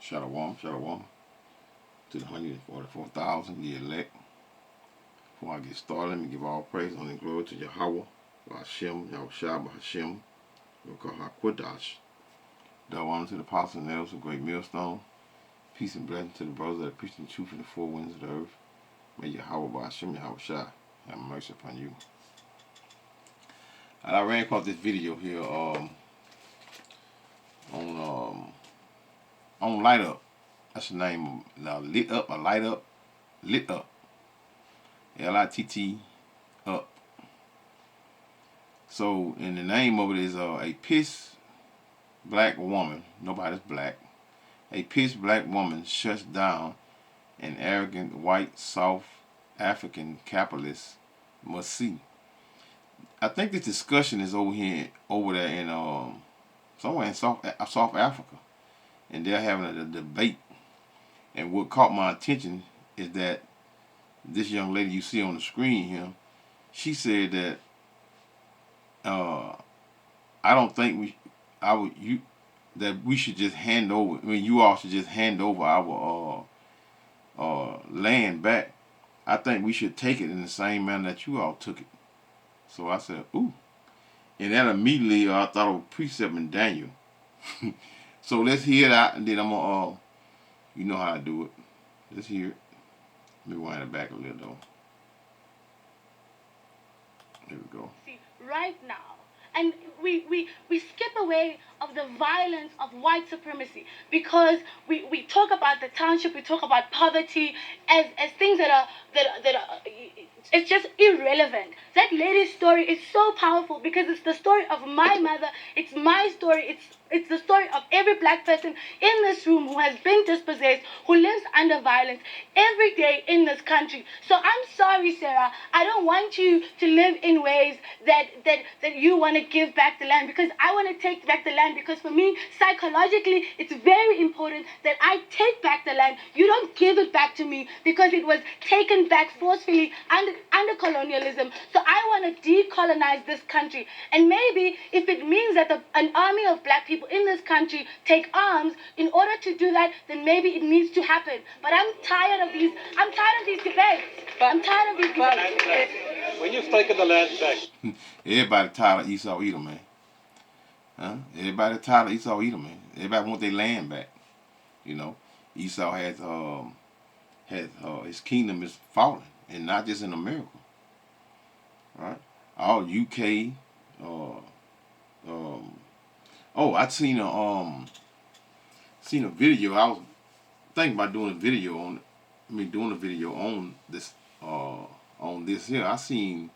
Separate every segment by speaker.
Speaker 1: Shalom, shalom to the 144,000, the elect. Before I get started, let me give all praise, honor, and glory to Yahweh, Hashem, Yahushua, Hashem, Yokah HaKodash. Double honor to the apostles and elders of Great Millstone. Peace and blessing to the brothers that are preaching the truth in the four winds of the earth. May Yahweh, Hashem, Yahushua have mercy upon you. I ran across this video here on Light Up. That's the name. Now, Lit Up, or Light Up, Lit Up. Litt up. So, and the name of it is a pissed black woman. Nobody's black. A pissed black woman shuts down an arrogant white South African capitalist must see. I think this discussion is over there in somewhere in South Africa, and they're having a debate. And what caught my attention is that this young lady you see on the screen here, she said that I don't think that we should just hand over. I mean, you all should just hand over our land back. I think we should take it in the same manner that you all took it. So I said, ooh. And that immediately I thought of precept in Daniel. So let's hear it out, and then I'm going to, you know how I do it. Let's hear it. Let me wind it back a little, though. There we go.
Speaker 2: See, right now, and we skip away of the violence of white supremacy because we talk about the township, we talk about poverty as things that are it's just irrelevant. That lady's story is so powerful because it's the story of my mother, it's my story, it's the story of every black person in this room who has been dispossessed, who lives under violence every day in this country. So I'm sorry, Sarah, I don't want you to live in ways that you want to give back the land, because I want to take back the land, because for me, psychologically, it's very important that I take back the land. You don't give it back to me because it was taken back forcefully under colonialism. So I want to decolonize this country. And maybe if it means that an army of black people in this country take arms in order to do that, then maybe it needs to happen. But I'm tired of these debates. I'm tired of these debates.
Speaker 3: When you've taken the land back.
Speaker 1: Everybody tired of Esau Edom, man. Huh? Everybody tired of Esau Edom, man. Everybody want their land back. You know, Esau has his kingdom is falling, and not just in America. Right? All UK. I seen a video. I was thinking about doing a video on this here. I seen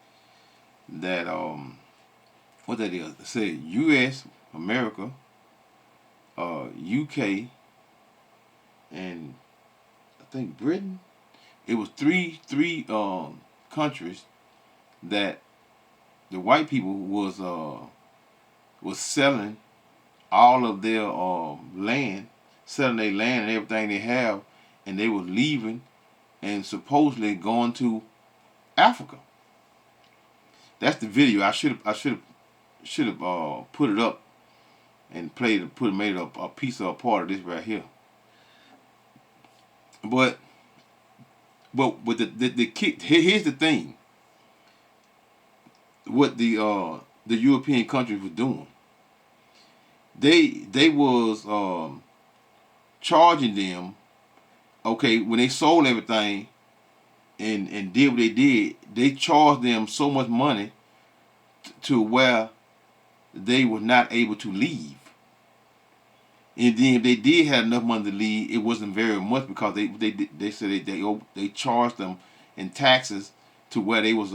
Speaker 1: that what that is. It said U.S., America, UK, and I think Britain. It was three countries that the white people was selling all of their land, selling their land and everything they have, and they was leaving and supposedly going to Africa. That's the video. I should have put it up and made it a piece of a part of this right here. But with the kick, here's the thing. What the European countries were doing, they was charging them. Okay, when they sold everything and did what they did, they charged them so much money to where they were not able to leave. And then if they did have enough money to leave, it wasn't very much, because they said they charged them in taxes to where they was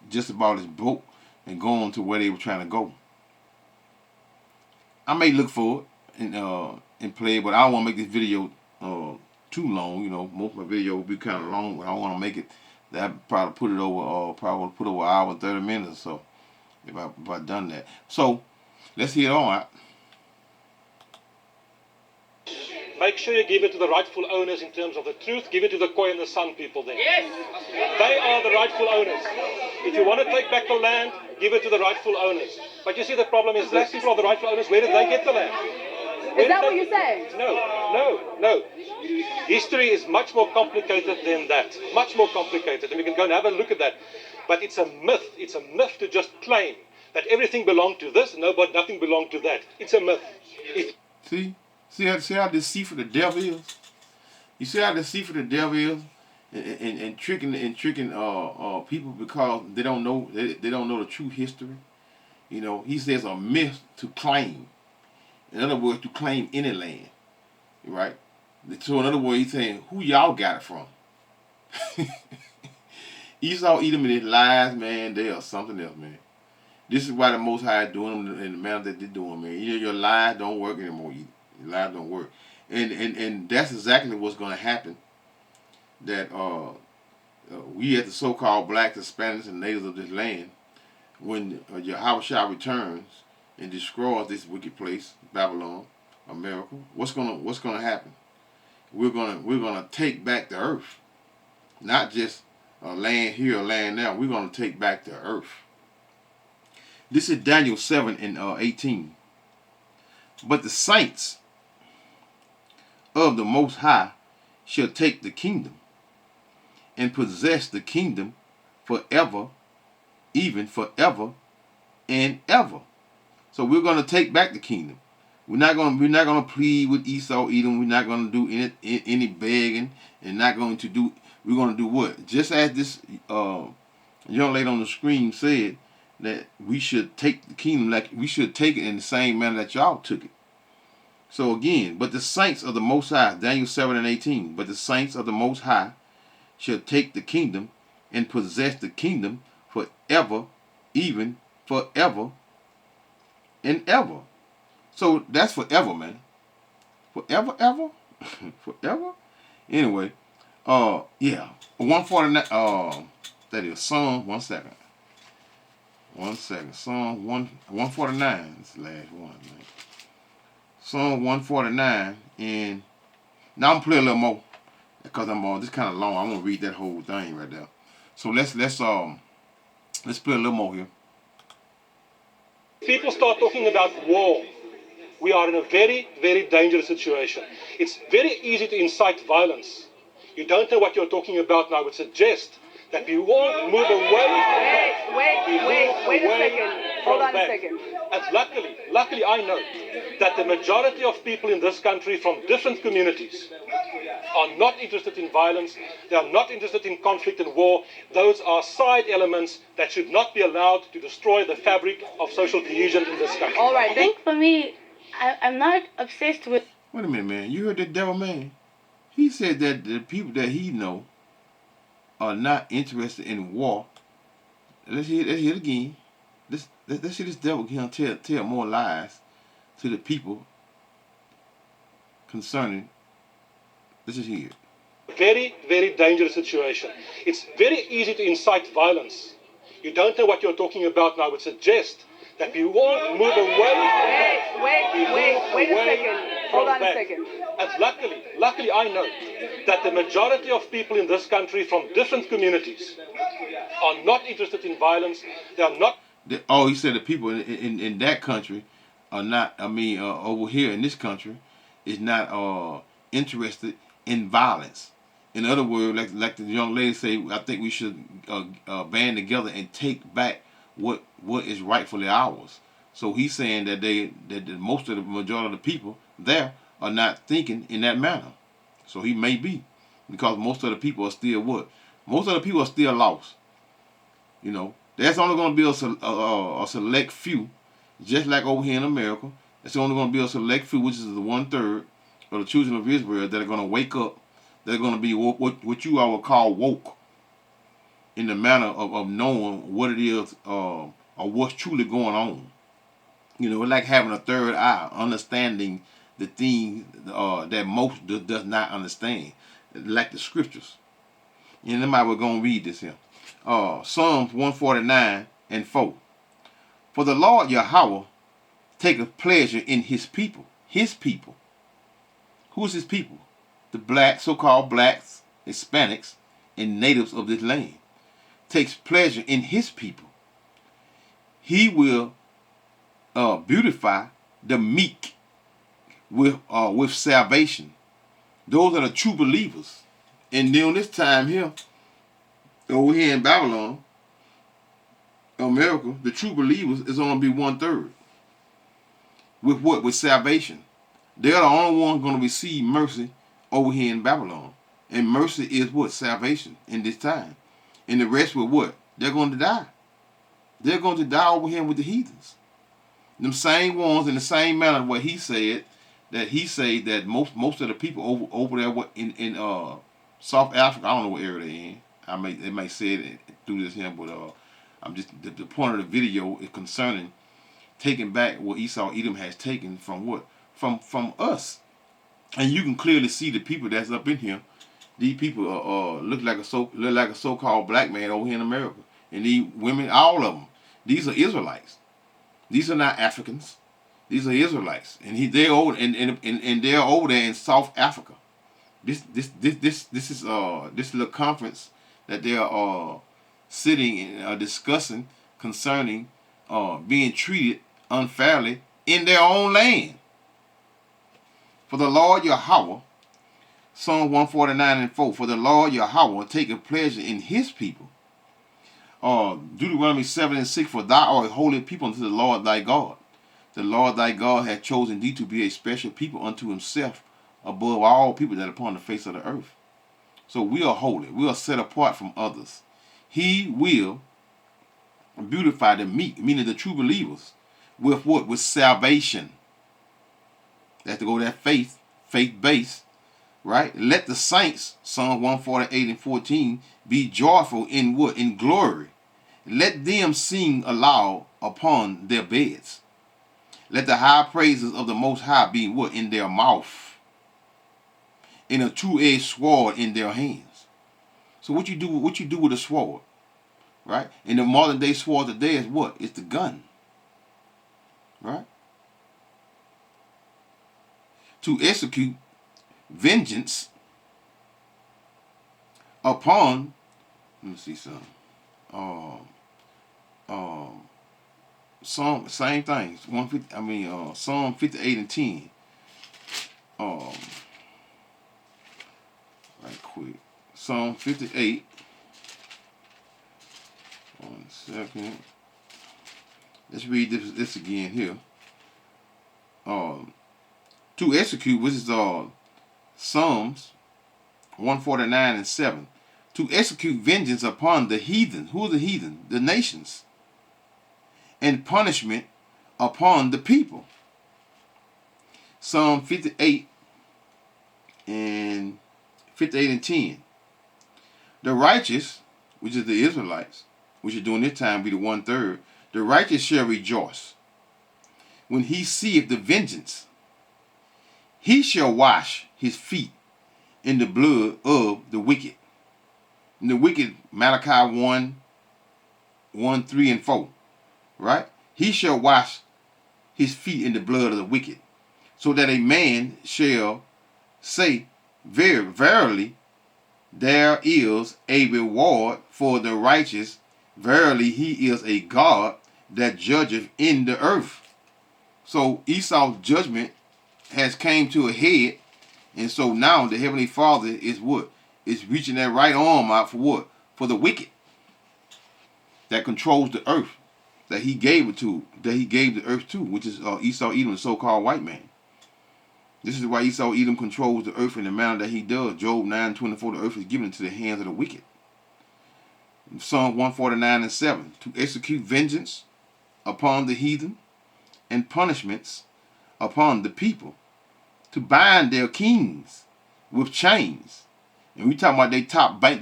Speaker 1: just about as broke and going to where they were trying to go. I may look for it and play it, but I don't want to make this video too long. You know, most of my video will be kind of long, but I want to make it that probably put over an hour and 30 minutes or so if I done that. So let's hear it on out.
Speaker 3: Make sure you give it to the rightful owners in terms of the truth. Give it to the Khoi and the San people there.
Speaker 2: Yes.
Speaker 3: They are the rightful owners. If you want to take back the land, give it to the rightful owners. But you see, the problem is black people are the rightful owners. Where did they get the land? Is that what you're saying? No. History is much more complicated than that. Much more complicated. And we can go and have a look at that. But it's a myth. It's a myth to just claim that everything belonged to this and nothing belonged to that. It's a myth.
Speaker 1: See how deceitful the devil is? You see how deceitful the devil is? And tricking people because they don't know the true history. You know, he says a myth to claim. In other words, to claim any land, right? So in other words, he's saying, who y'all got it from? Esau, Edom, and his lies, man, they are something else, man. This is why the Most High is doing them in the manner that they're doing, man. You know, your lies don't work anymore. Your lies don't work, and that's exactly what's going to happen. That we, as the so-called blacks, Hispanics, and natives of this land, when Yahushua returns and destroys this wicked place, Babylon, America, what's gonna happen? We're gonna take back the earth, not just land here or land there. We're gonna take back the earth. This is Daniel 7 and 18. But the saints of the Most High shall take the kingdom and possess the kingdom forever, even forever and ever. So we're going to take back the kingdom. We're not going to plead with Esau, Edom. We're not going to do any begging, and not going to do. We're going to do what? Just as this young lady on the screen said, that we should take the kingdom, like we should take it in the same manner that y'all took it. So again, but the saints of the Most High, Daniel 7 and 18, but the saints of the Most High shall take the kingdom and possess the kingdom forever, even forever and ever. So that's forever, man. Forever, ever? Forever? Anyway, yeah. 149, that is Psalm, one second. Psalm 149 is the last one, man. Psalm 149, and now I'm playing a little more because I'm this kind of long. I'm gonna read that whole thing right there. So let's play a little more here.
Speaker 3: People start talking about war. We are in a very, very dangerous situation. It's very easy to incite violence. You don't know what you're talking about, and I would suggest that we all move away.
Speaker 4: Wait a second. Hold on a second.
Speaker 3: And luckily I know that the majority of people in this country from different communities are not interested in violence. They are not interested in conflict and war. Those are side elements that should not be allowed to destroy the fabric of social cohesion in this country.
Speaker 4: All right.
Speaker 2: I think for me, I'm not obsessed with.
Speaker 1: Wait a minute, man. You heard that devil, man? He said that the people that he know are not interested in war. Let's hear it again. Let's hear this devil again tell more lies to the people concerning. Let's just hear it.
Speaker 3: Very, very dangerous situation. It's very easy to incite violence. You don't know what you're talking about, and I would suggest that we all move away.
Speaker 4: Wait a second. Hold on a second.
Speaker 3: And luckily I know that the majority of people in this country from different communities are not interested in violence. They are not.
Speaker 1: He said the people in that country are not. Over here in this country, is not interested in violence. In other words, like the young lady say, I think we should band together and take back what is rightfully ours. So he's saying that most of the majority of the people there are not thinking in that manner. So he may be, because most of the people are still what? Most of the people are still lost. You know, there's only going to be a select few, just like over here in America. It's only going to be a select few, which is the 1/3 of the children of Israel that are going to wake up. They're going to be what you all would call woke, in the manner of knowing what it is or what's truly going on. You know, it's like having a third eye, understanding the things that most does not understand, like the scriptures. And then we're going to read this here. Psalms 149 and 4. For the Lord Yahweh taketh pleasure in his people. His people. Who's his people? The black, so-called blacks, Hispanics, and natives of this land. Takes pleasure in his people. He will beautify the meek with salvation. Those are the true believers. And during this time here, over here in Babylon, America, the true believers is only be 1/3. With what? With salvation. They're the only ones going to receive mercy over here in Babylon. And mercy is what? Salvation in this time. And the rest with what? They're going to die. They're going to die over here with the heathens. Them same ones in the same manner what he said that most of the people over there in South Africa, I don't know what area they're in. They may say it through this here, but I'm just the point of the video is concerning taking back what Esau Edom has taken from what? From us. And you can clearly see the people that's up in here. These people look like a so-called black man over here in America. And these women, all of them, these are Israelites. These are not Africans. These are Israelites. And they're over and they're over there in South Africa. This is this little conference that they are sitting and discussing concerning being treated unfairly in their own land. For the Lord Yahweh, Psalm 149:4, for the Lord Yahweh taketh pleasure in his people. Deuteronomy 7:6, for thou art a holy people unto the Lord thy God. The Lord thy God hath chosen thee to be a special people unto himself above all people that are upon the face of the earth. So we are holy. We are set apart from others. He will beautify the meek, meaning the true believers, with what? With salvation. They have to go that faith-based, right? Let the saints, Psalm 148:14, be joyful in what? In glory. Let them sing aloud upon their beds. Let the high praises of the Most High be what? In their mouth. And a two-edged sword in their hands. So what you do with a sword, right? And the modern day sword today is what? It's the gun, right? To execute vengeance upon, let me see something. Psalm, same thing. Psalm 58:10. Right quick. Psalm 58. 1 second. Let's read this again here. To execute, which is Psalms 149:7. To execute vengeance upon the heathen. Who are the heathen? The nations. And punishment upon the people. Psalm 58:10. The righteous, which is the Israelites, which are during this time be the 1/3, the righteous shall rejoice when he seeth the vengeance. He shall wash his feet in the blood of the wicked. And the wicked, Malachi 1:3-4. Right? He shall wash his feet in the blood of the wicked, so that a man shall say, verily, there is a reward for the righteous. Verily, he is a God that judgeth in the earth. So Esau's judgment has came to a head, and so now the Heavenly Father is what? Is reaching that right arm out for what? For the wicked that controls the earth, that he gave the earth to, which is Esau Edom, the so-called white man. This is why Esau Edom controls the earth in the manner that he does. Job 9:24, the earth is given into the hands of the wicked. Psalm 149:7, to execute vengeance upon the heathen and punishments upon the people, to bind their kings with chains. And we talking about the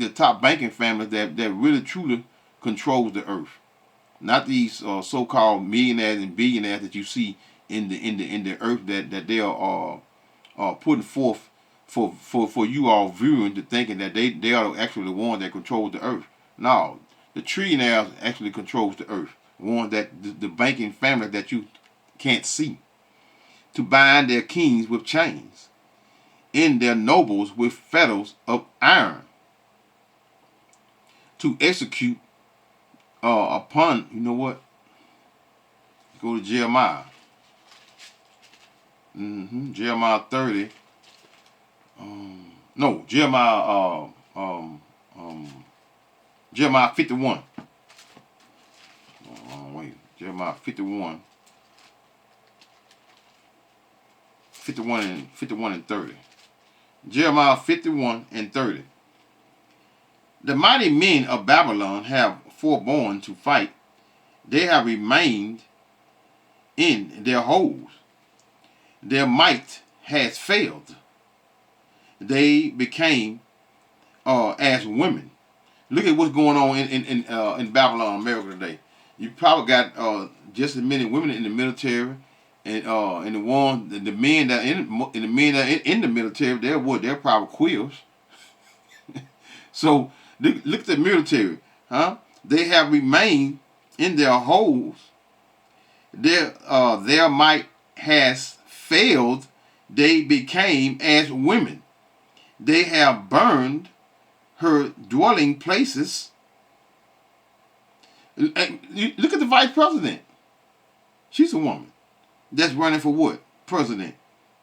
Speaker 1: top banking families that really truly controls the earth. Not these so-called millionaires and billionaires that you see in the earth that they are putting forth for you all viewing to thinking that they are actually the ones that control the earth. No, the trillionaires actually controls the earth. One that the banking family that you can't see. To bind their kings with chains, and their nobles with fetters of iron. To execute upon, you know what? Go to Jeremiah. Jeremiah 30. No, Jeremiah 51. Wait, Jeremiah 51. 51 and 30. Jeremiah 51 and 30. The mighty men of Babylon have forborne to fight. They have remained in their holes. Their might has failed. They became as women. Look at what's going on in Babylon, America today. You probably got just as many women in the military, and the men that in the military, they're probably queers. So look at the military, huh? They have remained in their holes. Their might has failed. They became as women. They have burned her dwelling places. Look at the vice president. She's a woman that's running for what? President.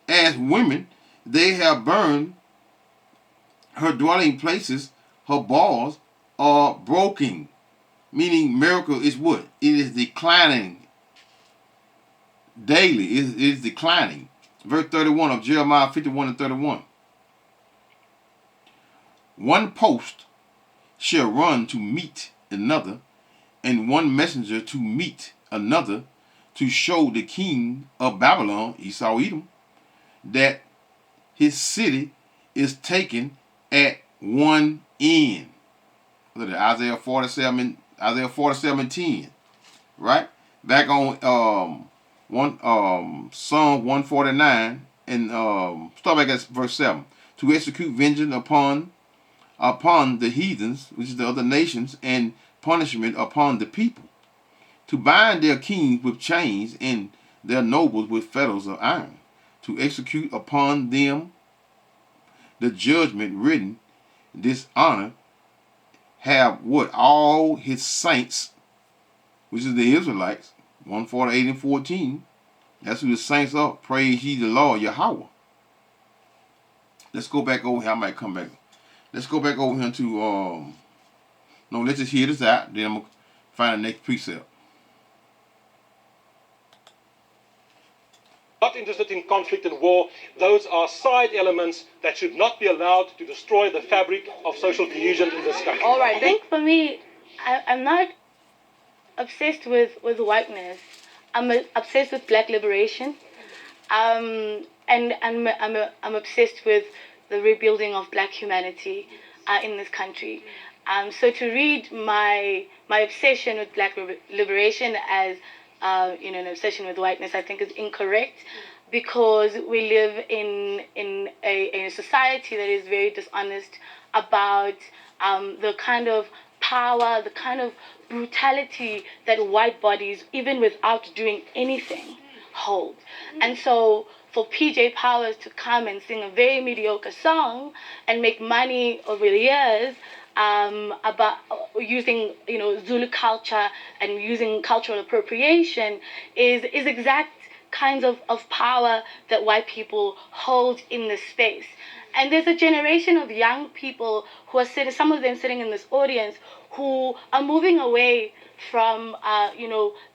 Speaker 1: As women, they have burned her dwelling places. Her balls are broken. Meaning miracle is what? It is declining daily. It is declining. Verse 31 of Jeremiah 51 and 31. One post shall run to meet another, and one messenger to meet another, to show the king of Babylon, Esau Edom, that his city is taken at one end. Look at Isaiah 47:10. Right? Back on Psalm 149 and start back at verse 7. To execute vengeance upon the heathens, which is the other nations, and punishment upon the people, to bind their kings with chains and their nobles with fetters of iron, to execute upon them the judgment written. Dishonor have what? All his saints, which is the Israelites, 148 and 14. That's who the saints are. Praise ye the Lord, Yahweh. Let's go back over here. I might come back. Let's go back over here to, no, let's just hear this out. Then I'm going to find the next precept.
Speaker 3: Not interested in conflict and war. Those are side elements that should not be allowed to destroy the fabric of social cohesion in this country.
Speaker 4: All right.
Speaker 2: I think for me, I'm not obsessed with whiteness. I'm obsessed with black liberation. And I'm obsessed with the rebuilding of black humanity in this country. So to read my obsession with black liberation as an obsession with whiteness, I think is incorrect, because we live in a society that is very dishonest about the kind of power, the kind of brutality that white bodies, even without doing anything, hold. And so for PJ Powers to come and sing a very mediocre song and make money over the years about using Zulu culture and using cultural appropriation is exact kinds of power that white people hold in this space. And there's a generation of young people who are sitting, some of them sitting in this audience, who are moving away from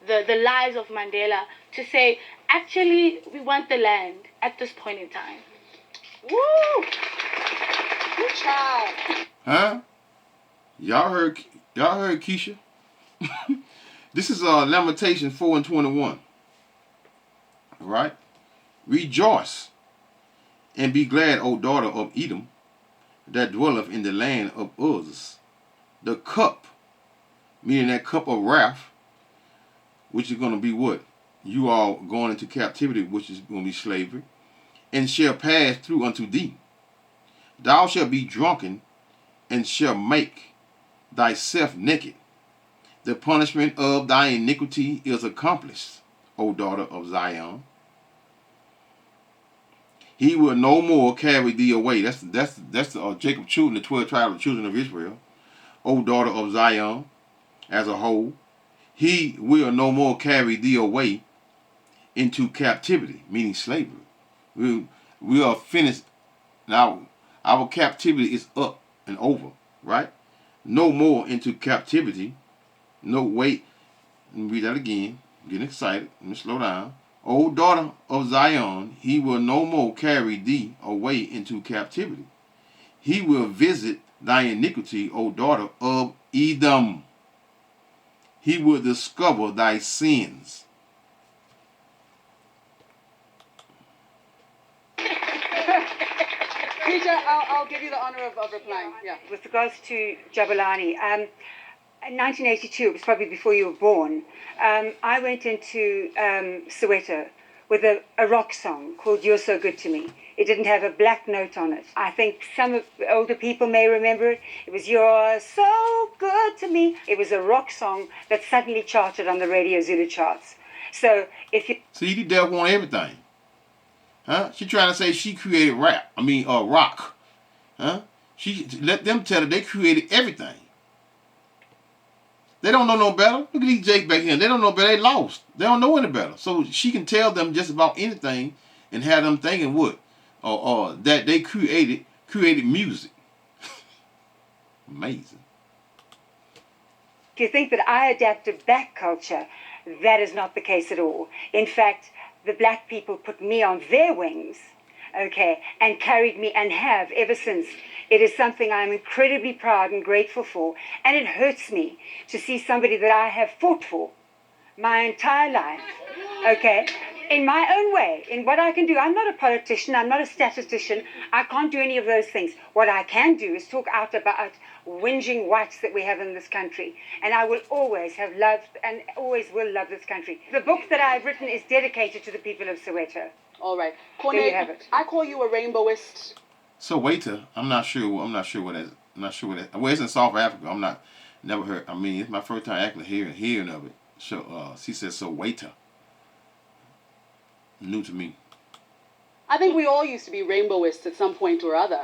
Speaker 2: the lies of Mandela to say, actually, we want the land at this point in time.
Speaker 4: Woo! Good job.
Speaker 1: Huh? Y'all heard Keisha? This is Lamentations 4 and 21. All right? Rejoice and be glad, O daughter of Edom, that dwelleth in the land of Uz. The cup, meaning that cup of wrath, which is going to be what? You all going into captivity, which is going to be slavery, and shall pass through unto thee. Thou shalt be drunken, and shalt make thyself naked. The punishment of thy iniquity is accomplished, O daughter of Zion. He will no more carry thee away. That's Jacob's children, the 12 tribes of children of Israel. O daughter of Zion, as a whole. He will no more carry thee away into captivity, meaning slavery. We are finished. Now our captivity is up and over, right? No more into captivity. No, wait. Let me read that again. I'm getting excited. Let me slow down. O daughter of Zion, he will no more carry thee away into captivity. He will visit thy iniquity, O daughter of Edom. He will discover thy sins.
Speaker 4: Peter, I'll give you the honor of replying. Yeah.
Speaker 5: With regards to Jabulani, in 1982, it was probably before you were born, I went into Soweto with a rock song called You're So Good to Me. It didn't have a black note on it. I think some of the older people may remember it. It was You're So Good to Me. It was a rock song that suddenly charted on the Radio Zulu charts. So if you...
Speaker 1: See, the devil want everything. Huh? She trying to say she created rap. Rock. Huh? She let them tell her they created everything. They don't know no better. Look at these Jakes back here. They don't know better. They lost. They don't know any better. So she can tell them just about anything and have them thinking what? Or that they created music. Amazing.
Speaker 5: If you think that I adapted black culture, that is not the case at all. In fact, the black people put me on their wings, okay, and carried me and have ever since. It is something I'm incredibly proud and grateful for. And it hurts me to see somebody that I have fought for my entire life, okay, in my own way, in what I can do. I'm not a politician. I'm not a statistician. I can't do any of those things. What I can do is talk out about whinging whites that we have in this country. And I will always have loved and always will love this country. The book that I've written is dedicated to the people of Soweto.
Speaker 4: All right.
Speaker 5: There you have it.
Speaker 4: I call you a rainbowist.
Speaker 1: Soweto, I'm not sure what that is. I'm not sure what that. Well, it's in South Africa. Never heard. It's my first time actually hearing of it. So she said Soweto. New to me.
Speaker 4: I think we all used to be rainbowists at some point or other.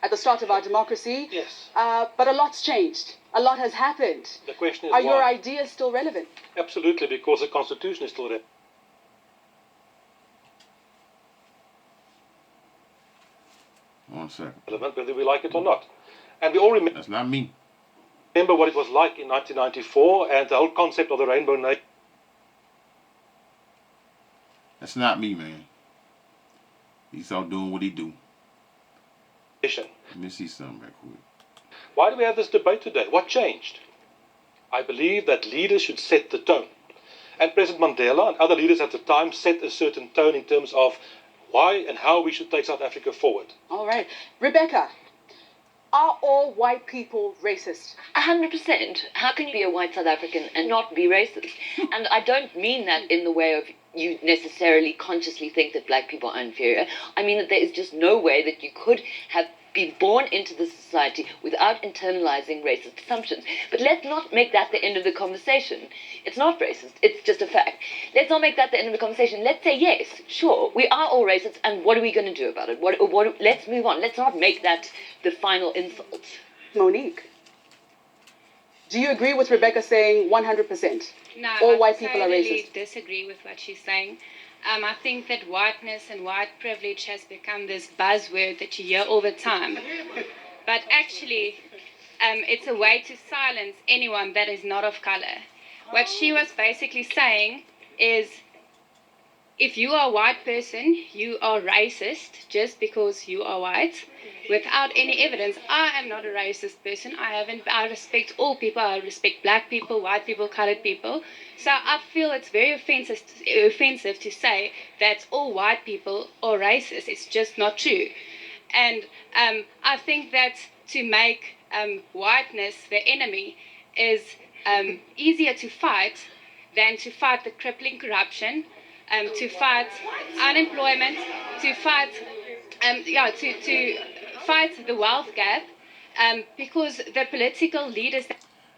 Speaker 4: At the start of our democracy.
Speaker 3: Yes.
Speaker 4: But a lot's changed. A lot has happened.
Speaker 3: The question is
Speaker 4: Are
Speaker 3: why?
Speaker 4: your ideas still relevant?
Speaker 3: Absolutely, because the Constitution is still there.
Speaker 1: One second.
Speaker 3: Relevant, whether we like it or not. And we all
Speaker 1: That's not me.
Speaker 3: remember what it was like in 1994 and the whole concept of the Rainbow Nation.
Speaker 1: That's not me, man. He's out doing what he do. Let me see something right quick.
Speaker 3: Why do we have this debate today? What changed? I believe that leaders should set the tone. And President Mandela and other leaders at the time set a certain tone in terms of why and how we should take South Africa forward.
Speaker 4: All right. Rebecca, are all white people racist?
Speaker 6: 100%. How can you be a white South African and not be racist? And I don't mean that in the way of you necessarily consciously think that black people are inferior. I mean that there is just no way that you could have been born into this society without internalizing racist assumptions. But let's not make that the end of the conversation. It's not racist. It's just a fact. Let's not make that the end of the conversation. Let's say, yes, sure, we are all racist, and what are we going to do about it? Let's move on. Let's not make that the final insult.
Speaker 4: Monique, do you agree with Rebecca saying 100%?
Speaker 7: No,
Speaker 4: All
Speaker 7: I
Speaker 4: white people are
Speaker 7: totally
Speaker 4: racist.
Speaker 7: disagree with what she's saying. I think that whiteness and white privilege has become this buzzword that you hear all the time. But actually, it's a way to silence anyone that is not of color. What she was basically saying is, if you are a white person, you are racist just because you are white, without any evidence. I am not a racist person. I respect all people. I respect black people, white people, colored people. So I feel it's very offensive to say that all white people are racist. It's just not true. And I think that to make whiteness the enemy is easier to fight than to fight the crippling corruption, to fight unemployment, to fight to fight the wealth gap, because the political leaders.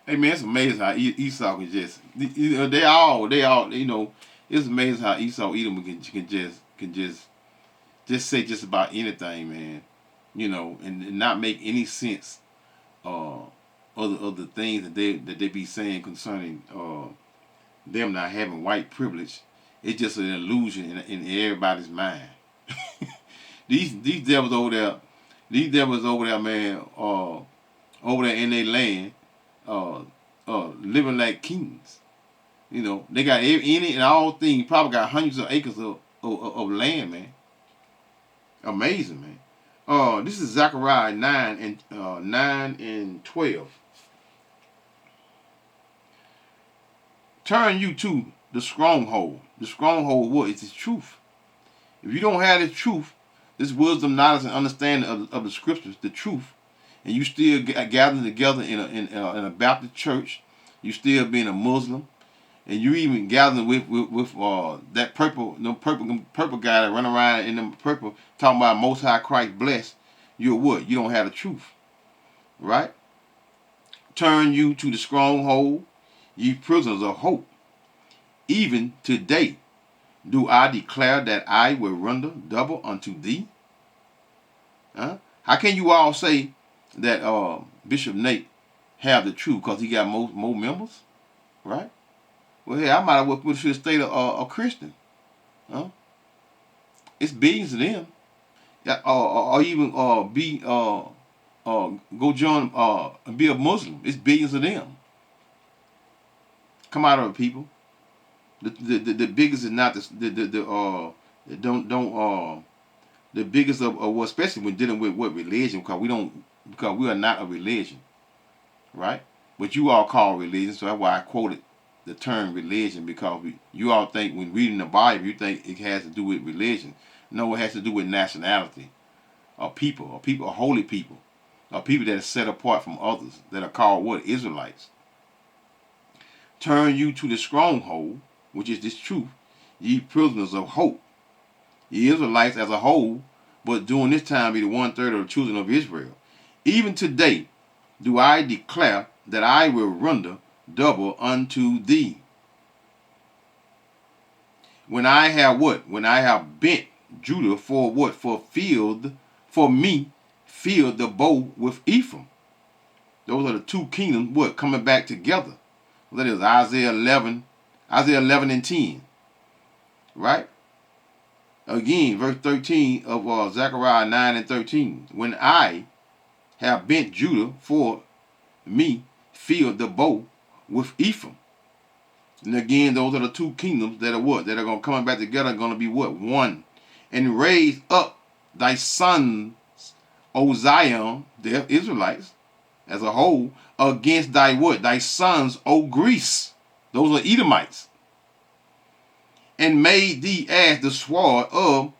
Speaker 1: Hey man, it's amazing how Esau can just they all it's amazing how Esau Edom can just say just about anything, man. And not make any sense of the things that they be saying concerning them not having white privilege. It's just an illusion in everybody's mind. these devils over there, man, over there in their land, living like kings. You know, they got any and all things. Probably got hundreds of acres of land, man. Amazing, man. This is Zechariah 9 and 12. Turn you to the stronghold. The stronghold, what is the truth? If you don't have this truth, this wisdom, knowledge, and understanding of the scriptures, the truth, and you still gathering together in a Baptist church, you still being a Muslim, and you even gathering with that purple guy that run around in the purple talking about Most High Christ blessed, you're what? You don't have the truth, right? Turn you to the stronghold, ye prisoners of hope. Even today do I declare that I will render double unto thee. Huh? How can you all say that Bishop Nate have the truth because he got more members, right? Well, hey, I might as well should have stayed a Christian. Huh? It's billions of them. Or even go join be a Muslim. It's billions of them. Come out of it, people. The biggest is not the biggest of what, especially when dealing with what religion, because we are not a religion, right? But you all call religion, so that's why I quoted the term religion, because you all think when reading the Bible, you think it has to do with religion. No, it has to do with nationality, or people, holy people, or people that are set apart from others, that are called what? Israelites. Turn you to the stronghold, which is this truth, ye prisoners of hope. The Israelites as a whole, but during this time be the 1/3 of the children of Israel. Even today do I declare that I will render double unto thee. When I have what? When I have bent Judah for what? For me, filled the bow with Ephraim. Those are the two kingdoms, what? Coming back together. That is Isaiah 11 and 10. Right? Again, verse 13 of Zechariah 9 and 13. When I have bent Judah for me, filled the bow with Ephraim. And again, those are the two kingdoms that are what? That are going to come back together, going to be what? One. And raise up thy sons, O Zion, the Israelites, as a whole, against thy what? Thy sons, O Greece. Those are Edomites. And made thee as the sword of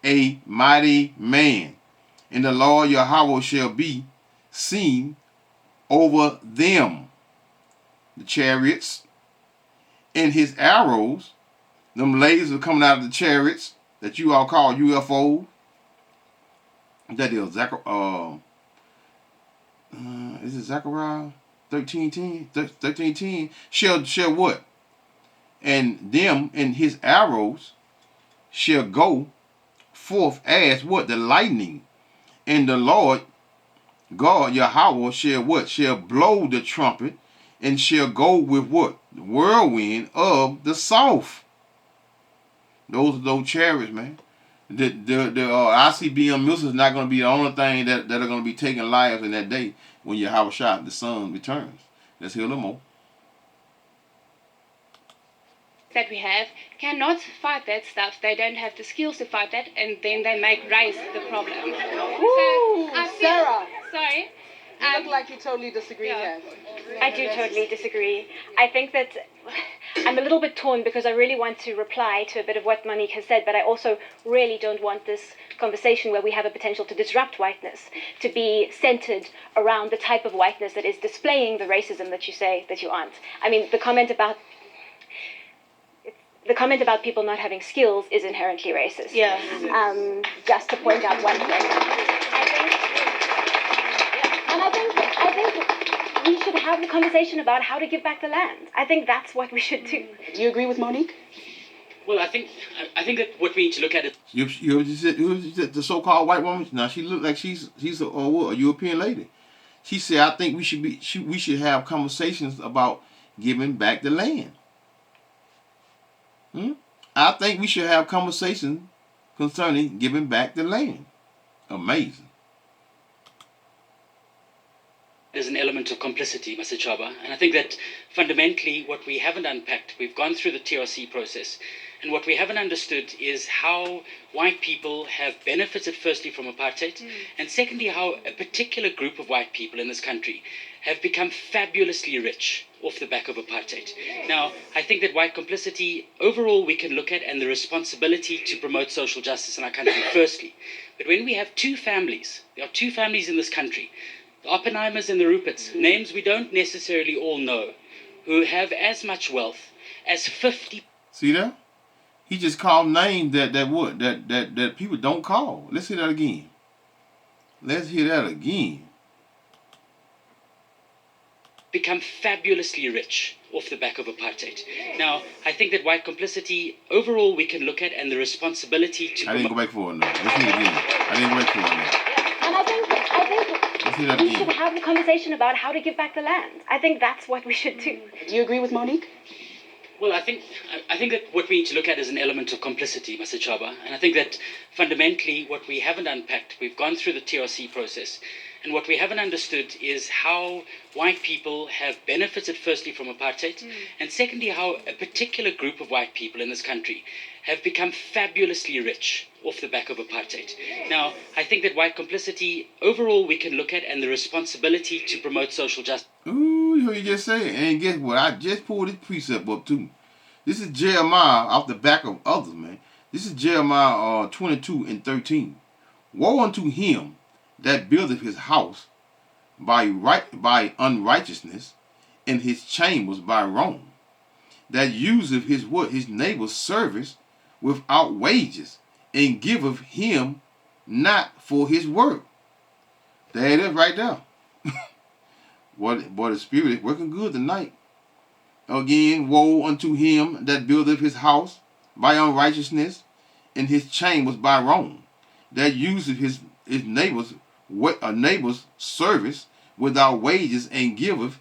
Speaker 1: a mighty man. And the Lord Yahweh shall be seen over them. The chariots and his arrows, them lasers coming out of the chariots that you all call UFOs. That is is it Zechariah 13:10? 13:10 shall what? And them and his arrows shall go forth as what? The lightning. And the Lord God Yahweh shall what? Shall blow the trumpet, and shall go with what? The whirlwind of the south. Those are those chariots, man. The ICBM missiles is not going to be the only thing that are going to be taking lives in that day when Yahweh Shah, the sun, returns. Let's hear a little more.
Speaker 7: That we have cannot fight that stuff. They don't have the skills to fight that, and then they make race the problem.
Speaker 4: Ooh,
Speaker 7: so I feel,
Speaker 4: Sarah.
Speaker 7: Sorry.
Speaker 4: You look like you totally disagree here.
Speaker 8: I do totally disagree. I think that I'm a little bit torn because I really want to reply to a bit of what Monique has said, but I also really don't want this conversation where we have a potential to disrupt whiteness to be centered around the type of whiteness that is displaying the racism that you say that you aren't. I mean, the comment about people not having skills is inherently racist.
Speaker 2: Yeah.
Speaker 8: Just to point out one thing. I think we should have the conversation about how to give back the land. I think that's what we should do.
Speaker 4: Do you agree with Monique?
Speaker 9: Well, I think that what we need to look at is
Speaker 1: You said the so-called white woman. Now she looked like she's a European lady. She said, "I think we should have conversations about giving back the land." I think we should have conversations concerning giving back the land. Amazing.
Speaker 9: There's an element of complicity, Mr. Chaba, and I think that fundamentally what we haven't unpacked, we've gone through the TRC process, and what we haven't understood is how white people have benefited firstly from apartheid, and secondly how a particular group of white people in this country have become fabulously rich off the back of apartheid. Now, I think that white complicity, overall we can look at, and the responsibility to promote social justice in our country firstly. But when we have two families, there are two families in this country, the Oppenheimers and the Ruperts, names we don't necessarily all know, who have as much wealth as 50.
Speaker 1: See that? He just called names that people don't call. Let's hear that again. Let's hear that again.
Speaker 9: Become fabulously rich off the back of apartheid. Now, I think that white complicity, overall we can look at, and the responsibility to...
Speaker 1: I didn't go back for it now. Let's hear it again. I didn't go back for it now.
Speaker 8: And I think we should have the conversation about how to give back the land. I think that's what we should do.
Speaker 4: Do you agree with Monique?
Speaker 9: Well, I think that what we need to look at is an element of complicity, Mr. Chaba, and I think that fundamentally what we haven't unpacked, we've gone through the TRC process, and what we haven't understood is how white people have benefited firstly from apartheid, and secondly how a particular group of white people in this country have become fabulously rich off the back of apartheid. Now, I think that white complicity, overall we can look at, and the responsibility to promote social justice.
Speaker 1: Ooh, you heard you just say it. And guess what? I just pulled this precept up too. This is Jeremiah off the back of others, man. This is Jeremiah 22:13. Woe unto him that buildeth his house by unrighteousness, and his chambers by wrong, that useth his what? His neighbor's service without wages, and giveth him not for his work. There it is right there. Boy, the Spirit is working good tonight. Again, woe unto him that buildeth his house by unrighteousness, and his chambers by wrong, that useth his neighbor's service without wages, and giveth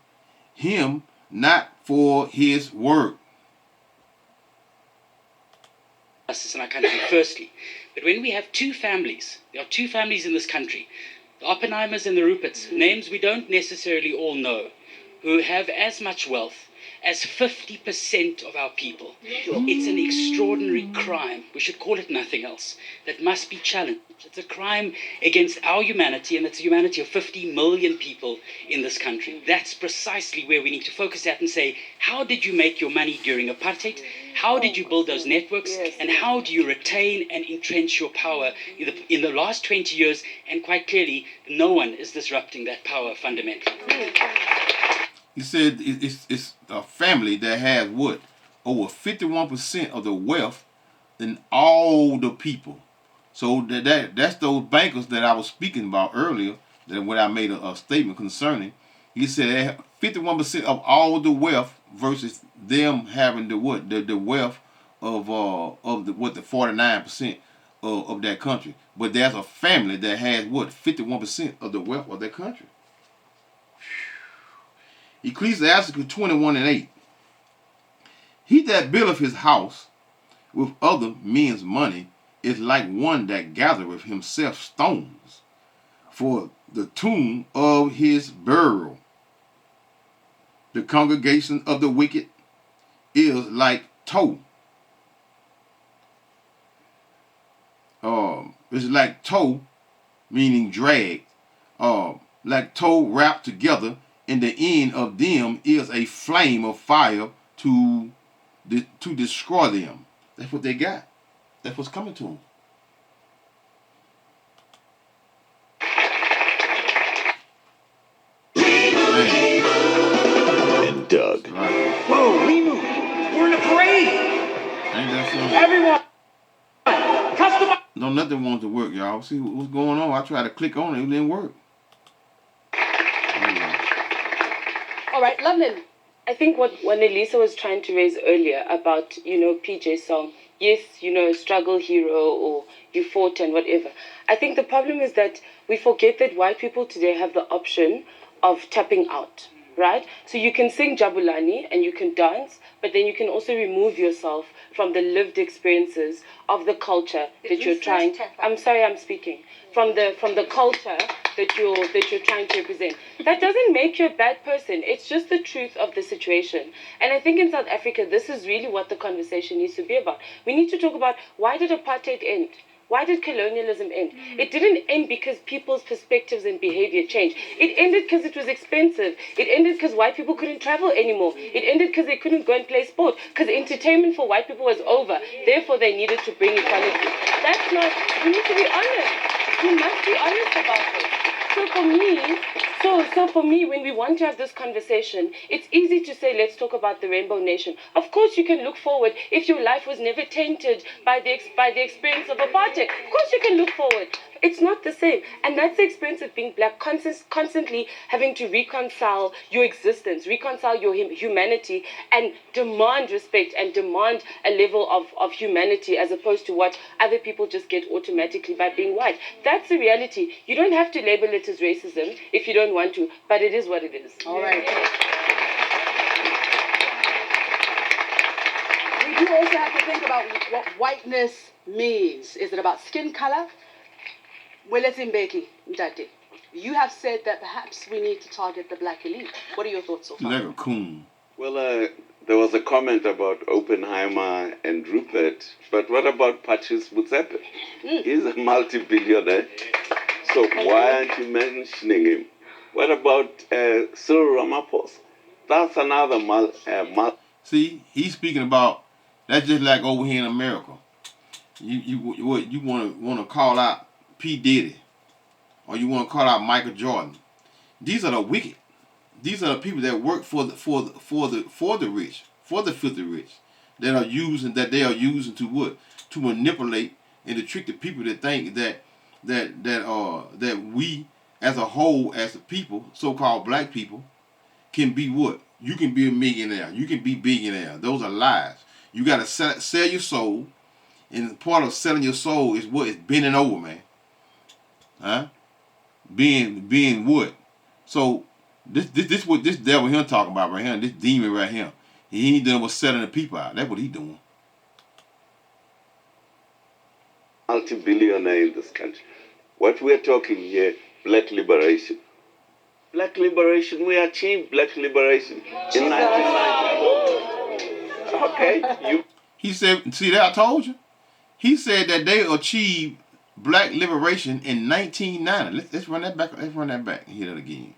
Speaker 1: him not for his work.
Speaker 9: Justice in our country firstly. But when we have two families, there are two families in this country, the Oppenheimers and the Ruperts, names we don't necessarily all know, who have as much wealth as 50% of our people. It's an extraordinary crime. We should call it nothing else. That must be challenged. It's a crime against our humanity, and it's the humanity of 50 million people in this country. That's precisely where we need to focus at and say, how did you make your money during apartheid? How did you build those networks? And how do you retain and entrench your power in the last 20 years? And quite clearly, no one is disrupting that power fundamentally.
Speaker 1: He said it's a family that has what? Over 51% of the wealth in all the people. So that's those bankers that I was speaking about earlier, that when I made a statement concerning. He said 51% of all the wealth versus them having the what? The wealth of the 49% of that country. But there's a family that has what? 51% of the wealth of that country. Ecclesiasticus 21:8. He that buildeth his house with other men's money is like one that gathereth himself stones for the tomb of his burial. The congregation of the wicked is like tow. It's like tow, meaning drag. Like tow wrapped together, and the end of them is a flame of fire to destroy them. That's what they got. That's what's coming to them.
Speaker 10: And Doug.
Speaker 11: Whoa, we move. We're in a parade.
Speaker 1: Ain't that something?
Speaker 11: Everyone. Customer.
Speaker 1: No, nothing wants to work, y'all. See what's going on. I tried to click on it. It didn't work.
Speaker 4: All right, London.
Speaker 12: I think what Elisa was trying to raise earlier about, PJ's song, yes, struggle hero or you fought and whatever. I think the problem is that we forget that white people today have the option of tapping out. right? So you can sing Jabulani and you can dance, but then you can also remove yourself from the lived experiences of the culture that you're trying. I'm sorry, I'm speaking from the culture that you're trying to represent. That doesn't make you a bad person. It's just the truth of the situation. And I think in South Africa, this is really what the conversation needs to be about. We need to talk about, why did apartheid end? Why did colonialism end? It didn't end because people's perspectives and behavior changed. It ended because it was expensive. It ended because white people couldn't travel anymore. It ended because they couldn't go and play sport. Because entertainment for white people was over. Therefore, they needed to bring equality. That's not, we need to be honest. We must be honest about this. So for me, when we want to have this conversation, it's easy to say, let's talk about the Rainbow Nation. Of course, you can look forward if your life was never tainted by the experience of apartheid. Of course, you can look forward. It's not the same. And that's the experience of being black, constantly having to reconcile your existence, reconcile your humanity, and demand respect and demand a level of humanity as opposed to what other people just get automatically by being white. That's the reality. You don't have to label it as racism if you don't want to, but it is what it is.
Speaker 4: All right. We do also have to think about what whiteness means. Is it about skin color? Well, let's Mbeki, Mdade. You have said that perhaps we need to target the black elite. What are your thoughts so far?
Speaker 1: Like a coon.
Speaker 10: Well, there was a comment about Oppenheimer and Rupert, but what about Patrice Motsepe? He's a multi-billionaire, so why aren't you mentioning him? What about Cyril Ramaphosa? That's another
Speaker 1: See, he's speaking about, that's just like over here in America. You want to call out P. Diddy, or you want to call out Michael Jordan. These are the wicked. These are the people that work for the rich, for the filthy rich, that they are using to what? To manipulate and to trick the people that think that we as a whole, as a people, so-called black people, can be what? You can be a millionaire. You can be billionaire. Those are lies. You got to sell your soul, and part of selling your soul is what? It's bending over, man. Huh? Being what? So this what this devil here talking about right here, this demon right here. He ain't doing but selling the people out. That's what he doing.
Speaker 10: Multi-billionaire in this country. What we're talking here, black liberation. Black liberation, we achieved black liberation in 1990. Okay,
Speaker 1: He said, see that I told you? He said that they achieved black liberation in 1990. Let's run that back. Let's run that back and hear that again.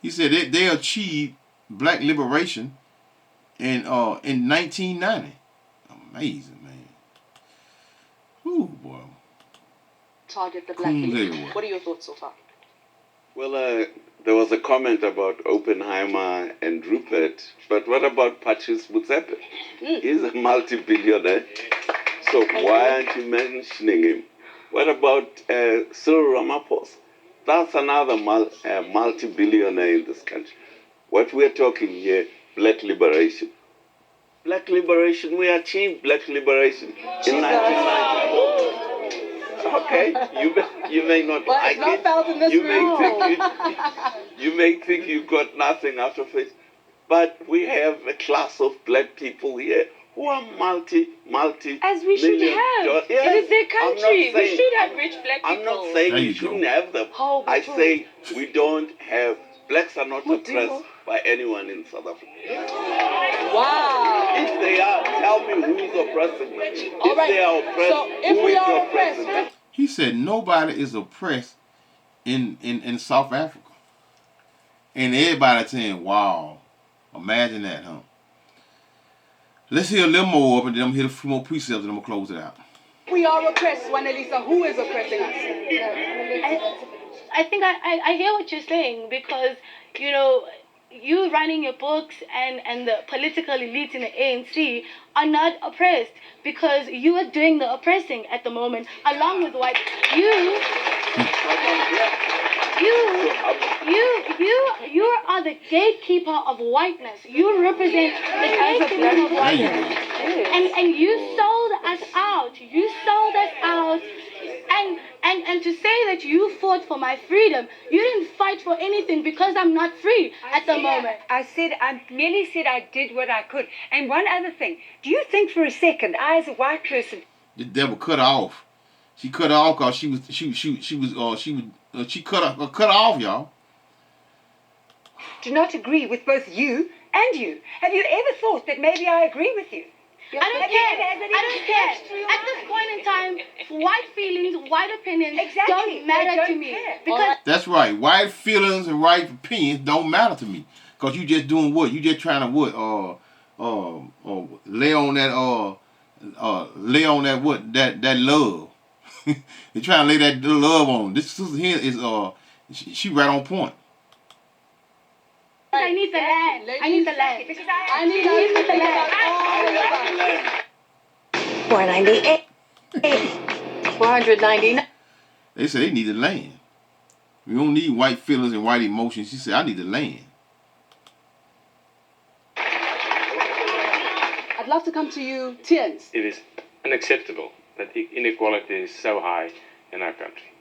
Speaker 1: He said they achieved black liberation in 1990. Amazing, man. Ooh, boy.
Speaker 4: Target the black elite. What are your thoughts so far?
Speaker 10: Well, there was a comment about Oppenheimer and Rupert, but what about Patrice Motsepe? He's a multi-billionaire, so why aren't you mentioning him? What about Cyril Ramaphosa? That's another multi-billionaire in this country. What we're talking here, black liberation. Black liberation, we achieved black liberation in 1990. Okay, you may not like it. You may think you got nothing out of it, but we have a class of black people here who are multi.
Speaker 12: As we should have.
Speaker 10: Yes,
Speaker 12: it is their country. We should have rich black people.
Speaker 10: I'm not saying we shouldn't have them. I say we don't have. Blacks are not oppressed by anyone in South Africa.
Speaker 4: Wow.
Speaker 10: If they are, tell me who's oppressing them. If they are oppressed,
Speaker 4: so if
Speaker 10: who
Speaker 4: we
Speaker 10: is
Speaker 4: are
Speaker 10: oppressing them?
Speaker 1: He said nobody is oppressed in South Africa. And everybody saying, wow, imagine that, huh? Let's hear a little more of it, then I'm going to hit a few more precepts and I'm going to close it out.
Speaker 4: We are oppressed, Wanelisa. Who is oppressing us?
Speaker 2: I think I hear what you're saying, because, you know, you running your books and the political elite in the ANC are not oppressed, because you are doing the oppressing at the moment along with white. You are the gatekeeper of whiteness. You represent the gatekeeper of whiteness. And you sold us out. You sold us out. And to say that you fought for my freedom, you didn't fight for anything because I'm not free at the moment.
Speaker 5: I merely said I did what I could. And one other thing, do you think for a second, I as a white person,
Speaker 1: The devil cut her off. She cut her off because she cut her off, y'all.
Speaker 5: do not agree with both you and you? Have you ever thought that maybe I agree with you?
Speaker 2: I don't care. At this point in time, white feelings, white opinions don't matter to me. Because
Speaker 1: That's right. White feelings and white opinions don't matter to me. Cause you just doing what? You just trying to what? Lay on that what? That love. You're trying to lay that love on. This sister here is she right on point.
Speaker 2: I need the land. I need the land.
Speaker 4: Because
Speaker 2: I need the land.
Speaker 4: 498. 499.
Speaker 1: They say they need the land. We don't need white feelings and white emotions. She said, I need the land.
Speaker 4: I'd love to come to you, Tiens.
Speaker 13: It is unacceptable that inequality is so high in our country.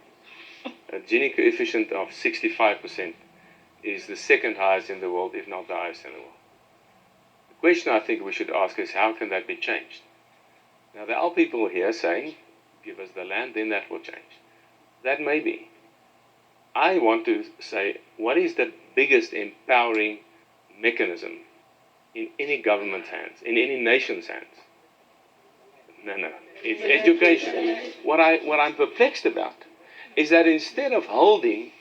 Speaker 13: A Gini coefficient of 65% is the second highest in the world, if not the highest in the world. The question I think we should ask is, how can that be changed? Now, there are people here saying, give us the land, then that will change. That may be. I want to say, what is the biggest empowering mechanism in any government's hands, in any nation's hands? No. It's education. What I'm perplexed about is that instead of holding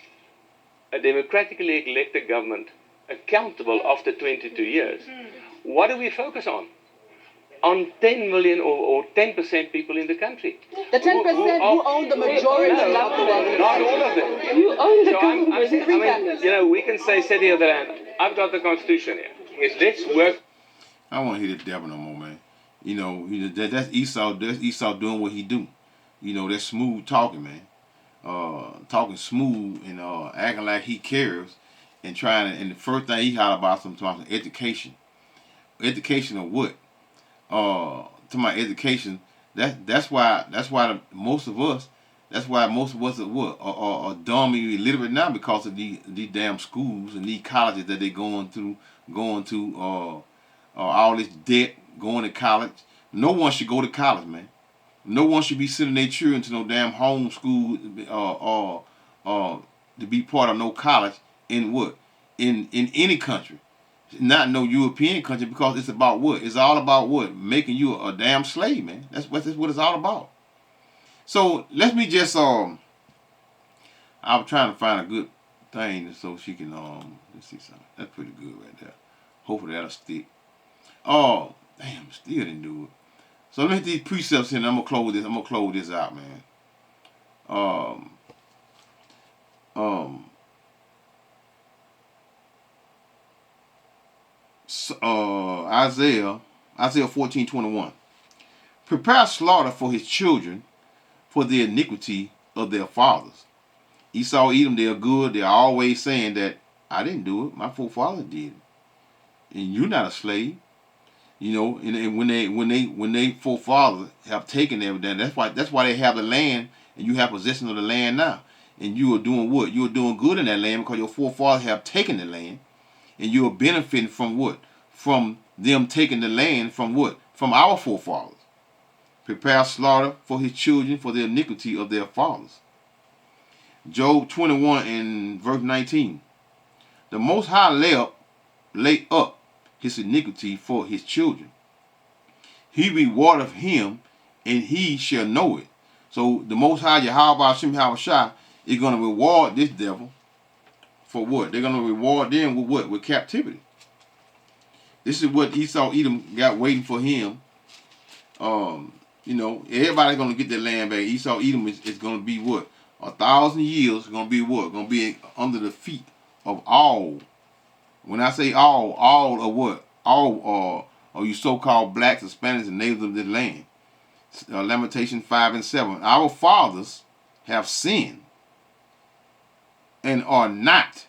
Speaker 13: a democratically elected government accountable after 22 years, what do we focus on? On 10 million or 10% people in the country.
Speaker 4: The 10% who own the majority of the wealth.
Speaker 13: Not all of them.
Speaker 12: You own the government.
Speaker 13: You know, we can say city of the land. I've got the Constitution here. Yes, let's work.
Speaker 1: I don't want to hear the devil no more, man. You know that's Esau. That's Esau doing what he do. You know, that's smooth talking, man. Talking smooth and acting like he cares and trying to. And the first thing he holler about sometimes is education. Education of what? To my education. That's why most of us are what are dumb and illiterate now because of these damn schools and these colleges that they going to all this debt, going to college. No one should go to college, man. No one should be sending their children to no damn home school to be part of no college in what? In any country. Not no European country, because it's about what? It's all about what? Making you a damn slave, man. That's what it's all about. So let me just I was trying to find a good thing so she can let's see something. That's pretty good right there. Hopefully that'll stick. Oh, damn, still didn't do it. So let me hit these precepts here and I'm gonna close this out, man. Isaiah 14:21. Prepare slaughter for his children for the iniquity of their fathers. Esau, Edom, they are good. They're always saying that I didn't do it. My forefathers did it. And you're not a slave. You know, and when they forefathers have taken everything, that's why they have the land and you have possession of the land now. And you are doing what? You are doing good in that land because your forefathers have taken the land. And you are benefiting from what? From them taking the land from what? From our forefathers. Prepare slaughter for his children for the iniquity of their fathers. Job 21 and verse 19. The Most High lay up his iniquity for his children. He rewardeth him, and he shall know it. So the Most High, Yahweh Hashem Yahushua, is going to reward this devil for what? They're going to reward them with what? With captivity. This is what Esau Edom got waiting for him. You know, everybody's going to get their land back. Esau Edom is going to be what? 1,000 years going to be what? Going to be under the feet of all. When I say all of what? All of you so-called blacks, Hispanics, and natives of this land. Lamentation 5 and 7. Our fathers have sinned and are not,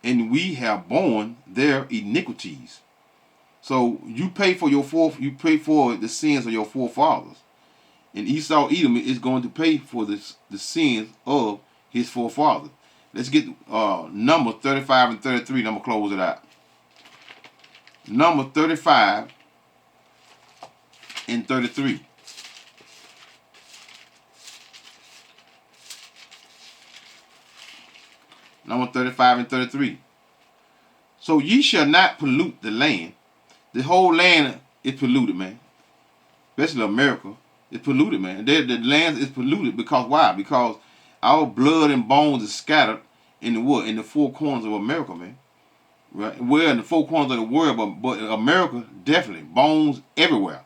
Speaker 1: and we have borne their iniquities. So you pay for the sins of your forefathers. And Esau Edom is going to pay for the sins of his forefathers. Let's get Numbers 35 and 33. And I'm going to close it out. Numbers 35 and 33. Numbers 35 and 33. So ye shall not pollute the land. The whole land is polluted, man. Especially America. It's polluted, man. The land is polluted because why? Because our blood and bones is scattered in the what? In the four corners of America, man. Right? We're in the four corners of the world, but America, definitely. Bones everywhere.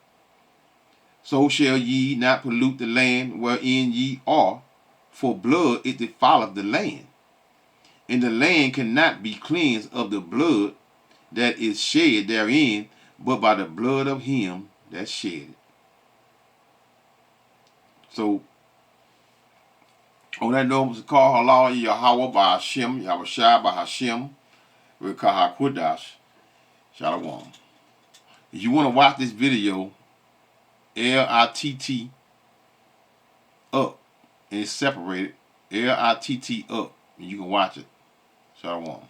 Speaker 1: So shall ye not pollute the land wherein ye are, for blood it defileth the land. And the land cannot be cleansed of the blood that is shed therein, but by the blood of him that shed it. So, on that note, it's called Halal Yahweh by Hashem, Yahushua by Hashem, Rekah HaKodash, Shalom. If you want to watch this video, L-I-T-T up, and it's separated, L-I-T-T up, and you can watch it. Shalom.